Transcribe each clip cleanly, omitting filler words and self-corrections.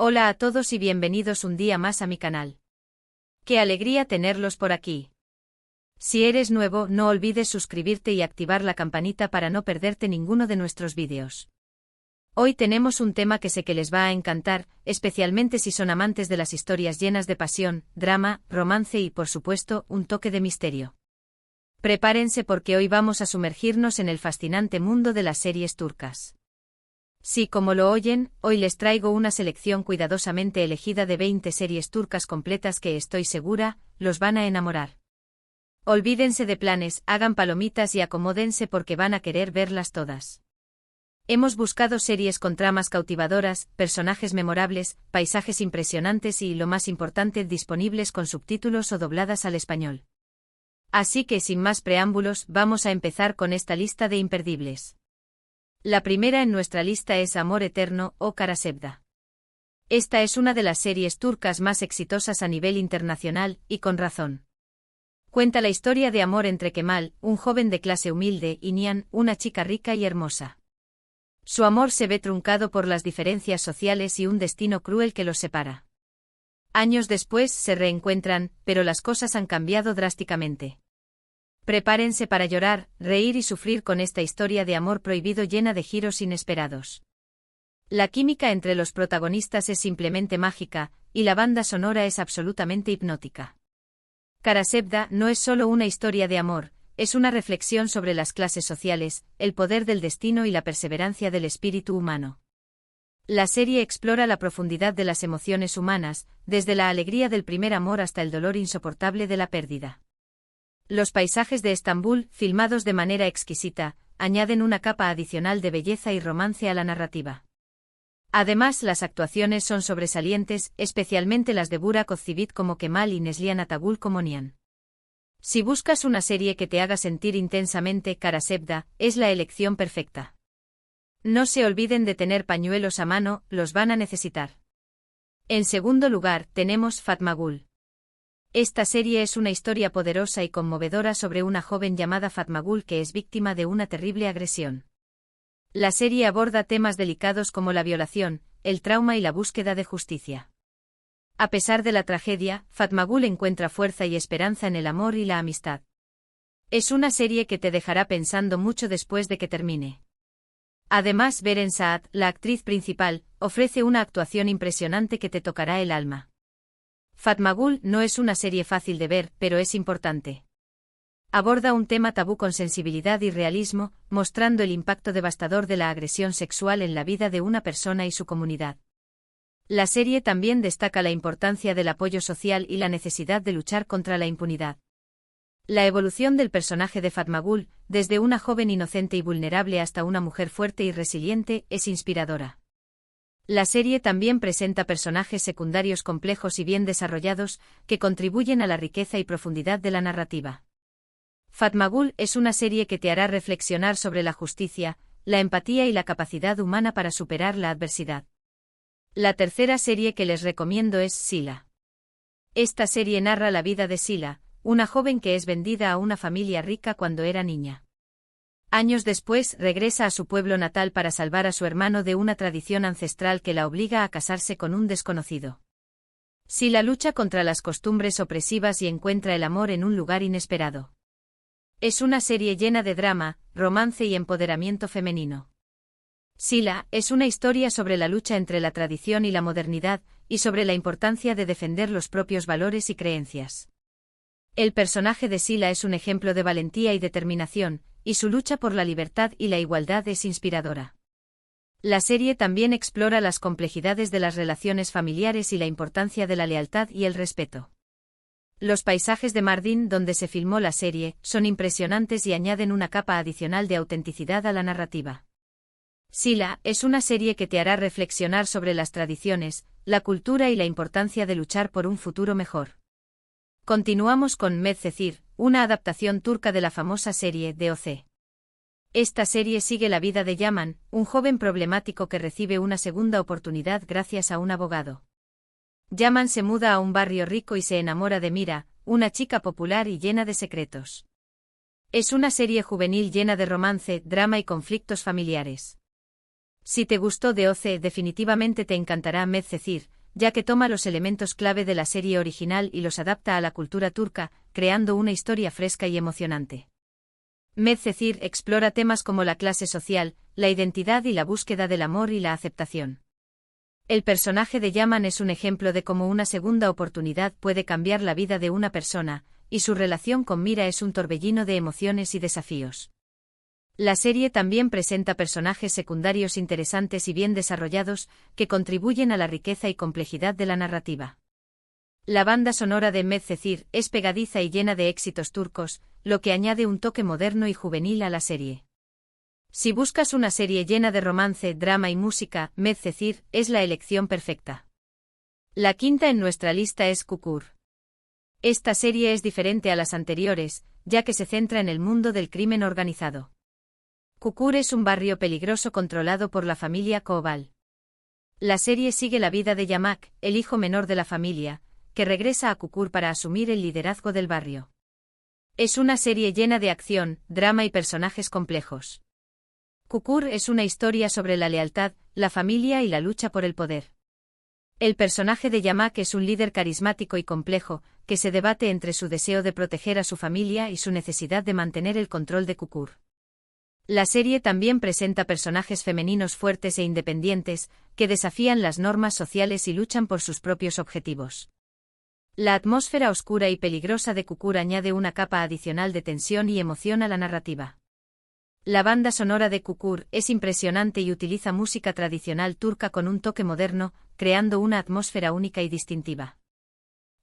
Hola a todos y bienvenidos un día más a mi canal. ¡Qué alegría tenerlos por aquí! Si eres nuevo, no olvides suscribirte y activar la campanita para no perderte ninguno de nuestros vídeos. Hoy tenemos un tema que sé que les va a encantar, especialmente si son amantes de las historias llenas de pasión, drama, romance y, por supuesto, un toque de misterio. Prepárense porque hoy vamos a sumergirnos en el fascinante mundo de las series turcas. Sí, como lo oyen, hoy les traigo una selección cuidadosamente elegida de 20 series turcas completas que estoy segura, los van a enamorar. Olvídense de planes, hagan palomitas y acomódense porque van a querer verlas todas. Hemos buscado series con tramas cautivadoras, personajes memorables, paisajes impresionantes y, lo más importante, disponibles con subtítulos o dobladas al español. Así que sin más preámbulos, vamos a empezar con esta lista de imperdibles. La primera en nuestra lista es Amor Eterno o Karasevda. Esta es una de las series turcas más exitosas a nivel internacional, y con razón. Cuenta la historia de amor entre Kemal, un joven de clase humilde, y Nihan, una chica rica y hermosa. Su amor se ve truncado por las diferencias sociales y un destino cruel que los separa. Años después se reencuentran, pero las cosas han cambiado drásticamente. Prepárense para llorar, reír y sufrir con esta historia de amor prohibido llena de giros inesperados. La química entre los protagonistas es simplemente mágica, y la banda sonora es absolutamente hipnótica. Karasevda no es solo una historia de amor, es una reflexión sobre las clases sociales, el poder del destino y la perseverancia del espíritu humano. La serie explora la profundidad de las emociones humanas, desde la alegría del primer amor hasta el dolor insoportable de la pérdida. Los paisajes de Estambul, filmados de manera exquisita, añaden una capa adicional de belleza y romance a la narrativa. Además, las actuaciones son sobresalientes, especialmente las de Burak Özçivit como Kemal y Neslihan Atagul como Nihan. Si buscas una serie que te haga sentir intensamente, Karasevda es la elección perfecta. No se olviden de tener pañuelos a mano, los van a necesitar. En segundo lugar, tenemos Fatma Gul. Esta serie es una historia poderosa y conmovedora sobre una joven llamada Fatma Gul que es víctima de una terrible agresión. La serie aborda temas delicados como la violación, el trauma y la búsqueda de justicia. A pesar de la tragedia, Fatma Gul encuentra fuerza y esperanza en el amor y la amistad. Es una serie que te dejará pensando mucho después de que termine. Además, Beren Saat, la actriz principal, ofrece una actuación impresionante que te tocará el alma. Fatma Gul no es una serie fácil de ver, pero es importante. Aborda un tema tabú con sensibilidad y realismo, mostrando el impacto devastador de la agresión sexual en la vida de una persona y su comunidad. La serie también destaca la importancia del apoyo social y la necesidad de luchar contra la impunidad. La evolución del personaje de Fatma Gul, desde una joven inocente y vulnerable hasta una mujer fuerte y resiliente, es inspiradora. La serie también presenta personajes secundarios complejos y bien desarrollados, que contribuyen a la riqueza y profundidad de la narrativa. Fatma Gul es una serie que te hará reflexionar sobre la justicia, la empatía y la capacidad humana para superar la adversidad. La tercera serie que les recomiendo es Sila. Esta serie narra la vida de Sila, una joven que es vendida a una familia rica cuando era niña. Años después, regresa a su pueblo natal para salvar a su hermano de una tradición ancestral que la obliga a casarse con un desconocido. Sila lucha contra las costumbres opresivas y encuentra el amor en un lugar inesperado. Es una serie llena de drama, romance y empoderamiento femenino. Sila es una historia sobre la lucha entre la tradición y la modernidad, y sobre la importancia de defender los propios valores y creencias. El personaje de Sila es un ejemplo de valentía y determinación, y su lucha por la libertad y la igualdad es inspiradora. La serie también explora las complejidades de las relaciones familiares y la importancia de la lealtad y el respeto. Los paisajes de Mardin, donde se filmó la serie, son impresionantes y añaden una capa adicional de autenticidad a la narrativa. Sila es una serie que te hará reflexionar sobre las tradiciones, la cultura y la importancia de luchar por un futuro mejor. Continuamos con Medcezir, una adaptación turca de la famosa serie DOC. Esta serie sigue la vida de Yaman, un joven problemático que recibe una segunda oportunidad gracias a un abogado. Yaman se muda a un barrio rico y se enamora de Mira, una chica popular y llena de secretos. Es una serie juvenil llena de romance, drama y conflictos familiares. Si te gustó DOC, definitivamente te encantará Medcezir, ya que toma los elementos clave de la serie original y los adapta a la cultura turca, creando una historia fresca y emocionante. Medcezir explora temas como la clase social, la identidad y la búsqueda del amor y la aceptación. El personaje de Yaman es un ejemplo de cómo una segunda oportunidad puede cambiar la vida de una persona, y su relación con Mira es un torbellino de emociones y desafíos. La serie también presenta personajes secundarios interesantes y bien desarrollados, que contribuyen a la riqueza y complejidad de la narrativa. La banda sonora de Medcezir es pegadiza y llena de éxitos turcos, lo que añade un toque moderno y juvenil a la serie. Si buscas una serie llena de romance, drama y música, Medcezir es la elección perfecta. La quinta en nuestra lista es Çukur. Esta serie es diferente a las anteriores, ya que se centra en el mundo del crimen organizado. Çukur es un barrio peligroso controlado por la familia Koval. La serie sigue la vida de Yamak, el hijo menor de la familia, que regresa a Çukur para asumir el liderazgo del barrio. Es una serie llena de acción, drama y personajes complejos. Çukur es una historia sobre la lealtad, la familia y la lucha por el poder. El personaje de Yamak es un líder carismático y complejo, que se debate entre su deseo de proteger a su familia y su necesidad de mantener el control de Çukur. La serie también presenta personajes femeninos fuertes e independientes, que desafían las normas sociales y luchan por sus propios objetivos. La atmósfera oscura y peligrosa de Çukur añade una capa adicional de tensión y emoción a la narrativa. La banda sonora de Çukur es impresionante y utiliza música tradicional turca con un toque moderno, creando una atmósfera única y distintiva.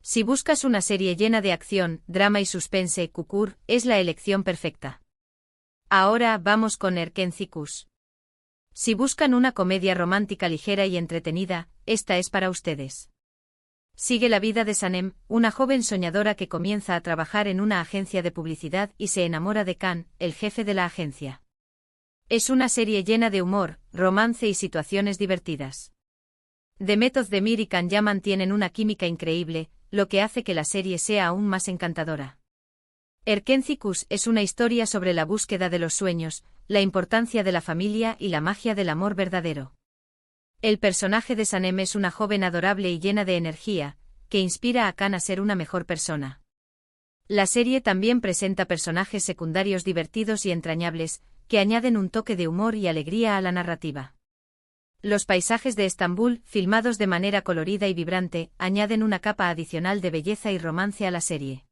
Si buscas una serie llena de acción, drama y suspense, Çukur es la elección perfecta. Ahora vamos con Erkenci-Kuş. Si buscan una comedia romántica ligera y entretenida, esta es para ustedes. Sigue la vida de Sanem, una joven soñadora que comienza a trabajar en una agencia de publicidad y se enamora de Can, el jefe de la agencia. Es una serie llena de humor, romance y situaciones divertidas. Demet Özdemir y Can Yaman tienen una química increíble, lo que hace que la serie sea aún más encantadora. Erkenci-Kuş es una historia sobre la búsqueda de los sueños, la importancia de la familia y la magia del amor verdadero. El personaje de Sanem es una joven adorable y llena de energía, que inspira a Can a ser una mejor persona. La serie también presenta personajes secundarios divertidos y entrañables, que añaden un toque de humor y alegría a la narrativa. Los paisajes de Estambul, filmados de manera colorida y vibrante, añaden una capa adicional de belleza y romance a la serie.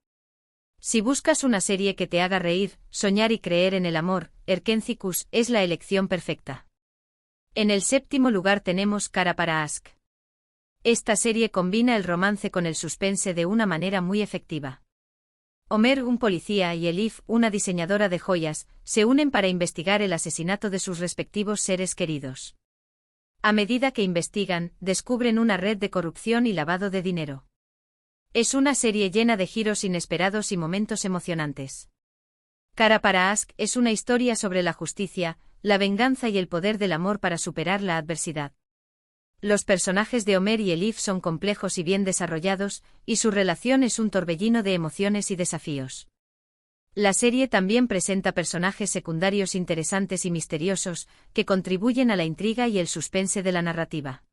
Si buscas una serie que te haga reír, soñar y creer en el amor, Erkenci-Kuş es la elección perfecta. En el séptimo lugar tenemos Kara para Aşk. Esta serie combina el romance con el suspense de una manera muy efectiva. Ömer, un policía, y Elif, una diseñadora de joyas, se unen para investigar el asesinato de sus respectivos seres queridos. A medida que investigan, descubren una red de corrupción y lavado de dinero. Es una serie llena de giros inesperados y momentos emocionantes. Kara para Aşk es una historia sobre la justicia, la venganza y el poder del amor para superar la adversidad. Los personajes de Ömer y Elif son complejos y bien desarrollados, y su relación es un torbellino de emociones y desafíos. La serie también presenta personajes secundarios interesantes y misteriosos, que contribuyen a la intriga y el suspense de la narrativa.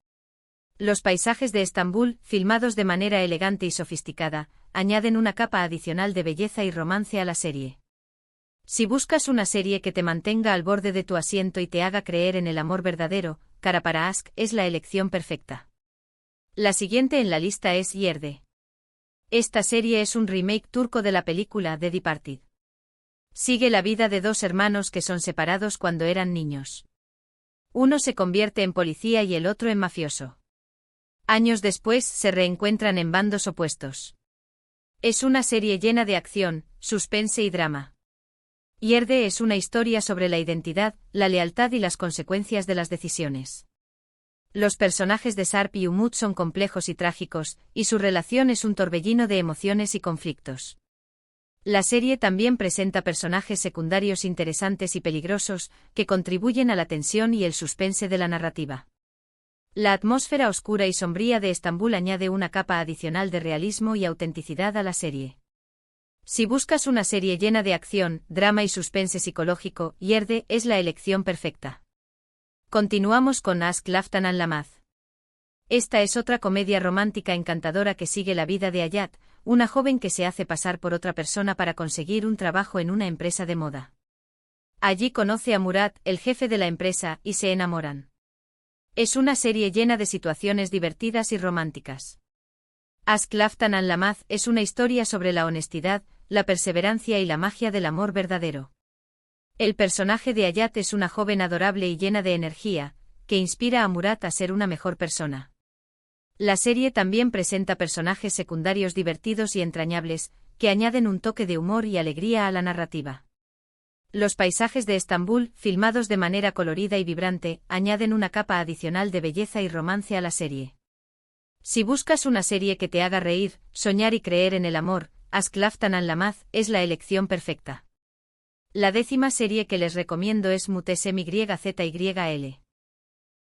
Los paisajes de Estambul, filmados de manera elegante y sofisticada, añaden una capa adicional de belleza y romance a la serie. Si buscas una serie que te mantenga al borde de tu asiento y te haga creer en el amor verdadero, Kara para Aşk es la elección perfecta. La siguiente en la lista es Yerde. Esta serie es un remake turco de la película The Departed. Sigue la vida de dos hermanos que son separados cuando eran niños. Uno se convierte en policía y el otro en mafioso. Años después se reencuentran en bandos opuestos. Es una serie llena de acción, suspense y drama. Yerde es una historia sobre la identidad, la lealtad y las consecuencias de las decisiones. Los personajes de Sarp y Umut son complejos y trágicos, y su relación es un torbellino de emociones y conflictos. La serie también presenta personajes secundarios interesantes y peligrosos, que contribuyen a la tensión y el suspense de la narrativa. La atmósfera oscura y sombría de Estambul añade una capa adicional de realismo y autenticidad a la serie. Si buscas una serie llena de acción, drama y suspense psicológico, Yerde es la elección perfecta. Continuamos con Aşk Laftan Anlamaz. Esta es otra comedia romántica encantadora que sigue la vida de Hayat, una joven que se hace pasar por otra persona para conseguir un trabajo en una empresa de moda. Allí conoce a Murat, el jefe de la empresa, y se enamoran. Es una serie llena de situaciones divertidas y románticas. Aşk Laftan Anlamaz es una historia sobre la honestidad, la perseverancia y la magia del amor verdadero. El personaje de Hayat es una joven adorable y llena de energía, que inspira a Murat a ser una mejor persona. La serie también presenta personajes secundarios divertidos y entrañables, que añaden un toque de humor y alegría a la narrativa. Los paisajes de Estambul, filmados de manera colorida y vibrante, añaden una capa adicional de belleza y romance a la serie. Si buscas una serie que te haga reír, soñar y creer en el amor, Aşk Laftan Anlamaz es la elección perfecta. La 10ª serie que les recomiendo es Muhteşem Yüzyıl.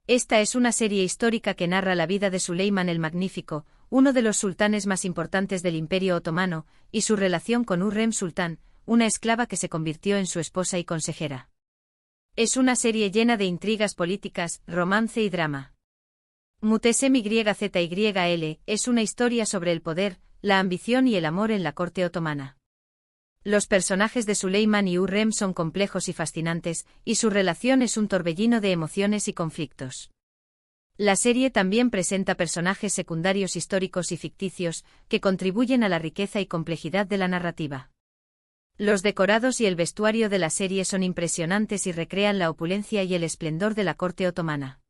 Esta es una serie histórica que narra la vida de Süleyman el Magnífico, uno de los sultanes más importantes del Imperio Otomano, y su relación con Hürrem Sultán, una esclava que se convirtió en su esposa y consejera. Es una serie llena de intrigas políticas, romance y drama. Muhteşem Yüzyıl es una historia sobre el poder, la ambición y el amor en la corte otomana. Los personajes de Süleyman y Hürrem son complejos y fascinantes, y su relación es un torbellino de emociones y conflictos. La serie también presenta personajes secundarios históricos y ficticios, que contribuyen a la riqueza y complejidad de la narrativa. Los decorados y el vestuario de la serie son impresionantes y recrean la opulencia y el esplendor de la corte otomana.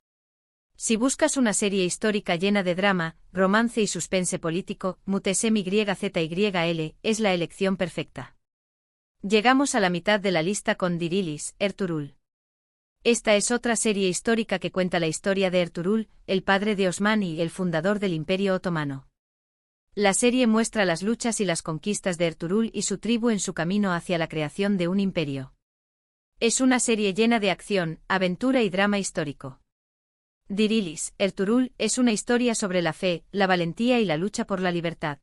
Si buscas una serie histórica llena de drama, romance y suspense político, Muhteşem Yüzyıl es la elección perfecta. Llegamos a la mitad de la lista con Dirilis, Ertuğrul. Esta es otra serie histórica que cuenta la historia de Ertuğrul, el padre de Osman y el fundador del Imperio Otomano. La serie muestra las luchas y las conquistas de Ertuğrul y su tribu en su camino hacia la creación de un imperio. Es una serie llena de acción, aventura y drama histórico. Dirilis, Ertuğrul, es una historia sobre la fe, la valentía y la lucha por la libertad.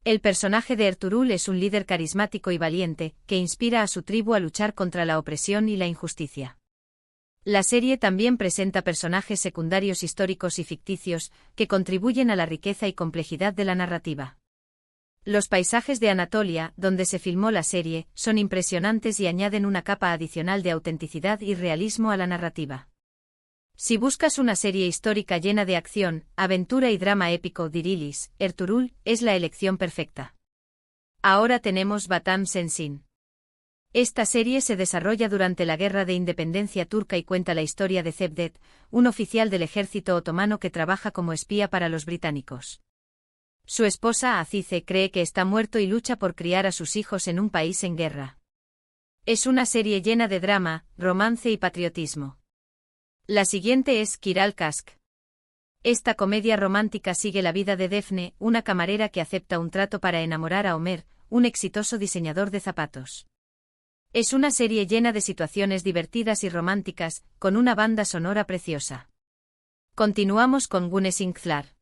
El personaje de Ertuğrul es un líder carismático y valiente, que inspira a su tribu a luchar contra la opresión y la injusticia. La serie también presenta personajes secundarios históricos y ficticios, que contribuyen a la riqueza y complejidad de la narrativa. Los paisajes de Anatolia, donde se filmó la serie, son impresionantes y añaden una capa adicional de autenticidad y realismo a la narrativa. Si buscas una serie histórica llena de acción, aventura y drama épico, Dirilis, Ertuğrul, es la elección perfecta. Ahora tenemos Vatan Sensin. Esta serie se desarrolla durante la Guerra de Independencia turca y cuenta la historia de Cevdet, un oficial del ejército otomano que trabaja como espía para los británicos. Su esposa Azize cree que está muerto y lucha por criar a sus hijos en un país en guerra. Es una serie llena de drama, romance y patriotismo. La siguiente es Kiral Kask. Esta comedia romántica sigue la vida de Defne, una camarera que acepta un trato para enamorar a Ömer, un exitoso diseñador de zapatos. Es una serie llena de situaciones divertidas y románticas, con una banda sonora preciosa. Continuamos con Güneş Inklar.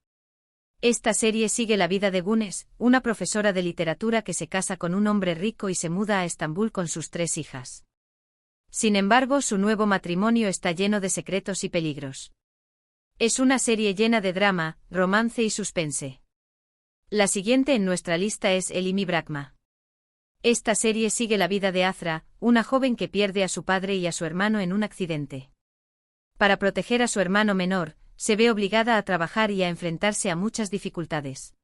Esta serie sigue la vida de Güneş, una profesora de literatura que se casa con un hombre rico y se muda a Estambul con sus 3 hijas. Sin embargo, su nuevo matrimonio está lleno de secretos y peligros. Es una serie llena de drama, romance y suspense. La siguiente en nuestra lista es Elimi Bırakma. Esta serie sigue la vida de Azra, una joven que pierde a su padre y a su hermano en un accidente. Para proteger a su hermano menor, se ve obligada a trabajar y a enfrentarse a muchas dificultades.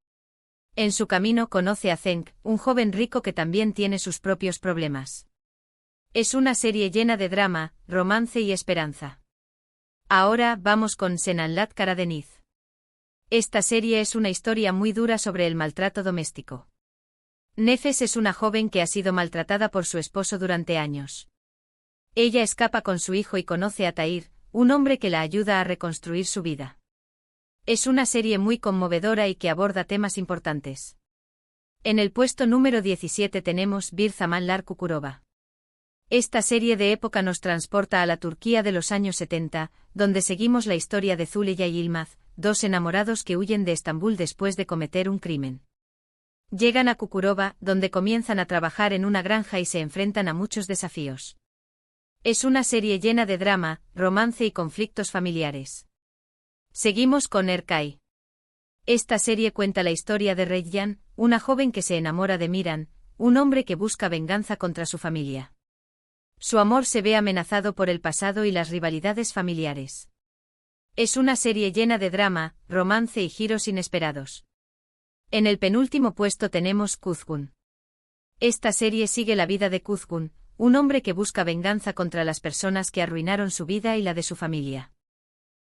En su camino conoce a Cenk, un joven rico que también tiene sus propios problemas. Es una serie llena de drama, romance y esperanza. Ahora vamos con Senanlat Karadeniz. Esta serie es una historia muy dura sobre el maltrato doméstico. Nefes es una joven que ha sido maltratada por su esposo durante años. Ella escapa con su hijo y conoce a Tahir, un hombre que la ayuda a reconstruir su vida. Es una serie muy conmovedora y que aborda temas importantes. En el puesto número 17 tenemos Bir Zamanlar Kukurova. Esta serie de época nos transporta a la Turquía de los años 70, donde seguimos la historia de Zuleya y Yılmaz, 2 enamorados que huyen de Estambul después de cometer un crimen. Llegan a Kukurova, donde comienzan a trabajar en una granja y se enfrentan a muchos desafíos. Es una serie llena de drama, romance y conflictos familiares. Seguimos con Erkai. Esta serie cuenta la historia de Reyyan, una joven que se enamora de Miran, un hombre que busca venganza contra su familia. Su amor se ve amenazado por el pasado y las rivalidades familiares. Es una serie llena de drama, romance y giros inesperados. En el penúltimo puesto tenemos Kuzgun. Esta serie sigue la vida de Kuzgun, un hombre que busca venganza contra las personas que arruinaron su vida y la de su familia.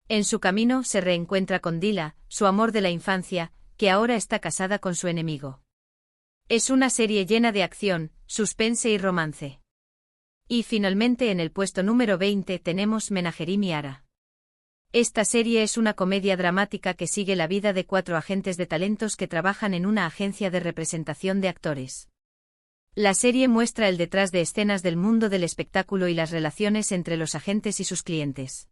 En su camino se reencuentra con Dila, su amor de la infancia, que ahora está casada con su enemigo. Es una serie llena de acción, suspense y romance. Y finalmente en el puesto número 20 tenemos Menagerim y Ara. Esta serie es una comedia dramática que sigue la vida de 4 agentes de talentos que trabajan en una agencia de representación de actores. La serie muestra el detrás de escenas del mundo del espectáculo y las relaciones entre los agentes y sus clientes.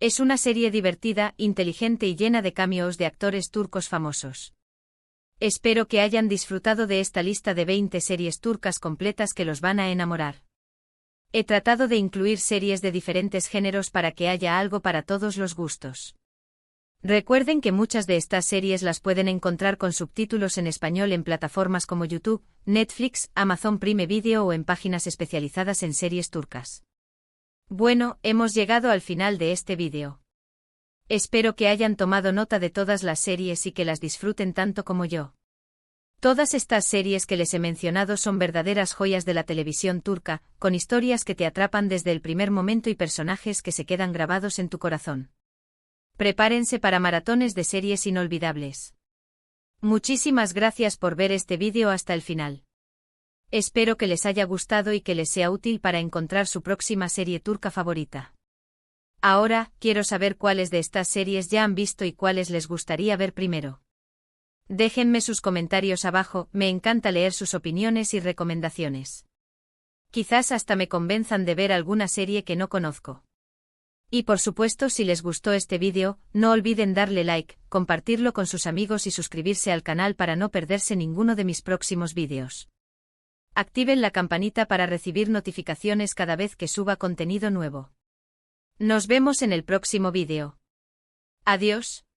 Es una serie divertida, inteligente y llena de cameos de actores turcos famosos. Espero que hayan disfrutado de esta lista de 20 series turcas completas que los van a enamorar. He tratado de incluir series de diferentes géneros para que haya algo para todos los gustos. Recuerden que muchas de estas series las pueden encontrar con subtítulos en español en plataformas como YouTube, Netflix, Amazon Prime Video o en páginas especializadas en series turcas. Bueno, hemos llegado al final de este vídeo. Espero que hayan tomado nota de todas las series y que las disfruten tanto como yo. Todas estas series que les he mencionado son verdaderas joyas de la televisión turca, con historias que te atrapan desde el primer momento y personajes que se quedan grabados en tu corazón. Prepárense para maratones de series inolvidables. Muchísimas gracias por ver este vídeo hasta el final. Espero que les haya gustado y que les sea útil para encontrar su próxima serie turca favorita. Ahora, quiero saber cuáles de estas series ya han visto y cuáles les gustaría ver primero. Déjenme sus comentarios abajo, me encanta leer sus opiniones y recomendaciones. Quizás hasta me convenzan de ver alguna serie que no conozco. Y por supuesto, si les gustó este vídeo, no olviden darle like, compartirlo con sus amigos y suscribirse al canal para no perderse ninguno de mis próximos vídeos. Activen la campanita para recibir notificaciones cada vez que suba contenido nuevo. Nos vemos en el próximo vídeo. Adiós.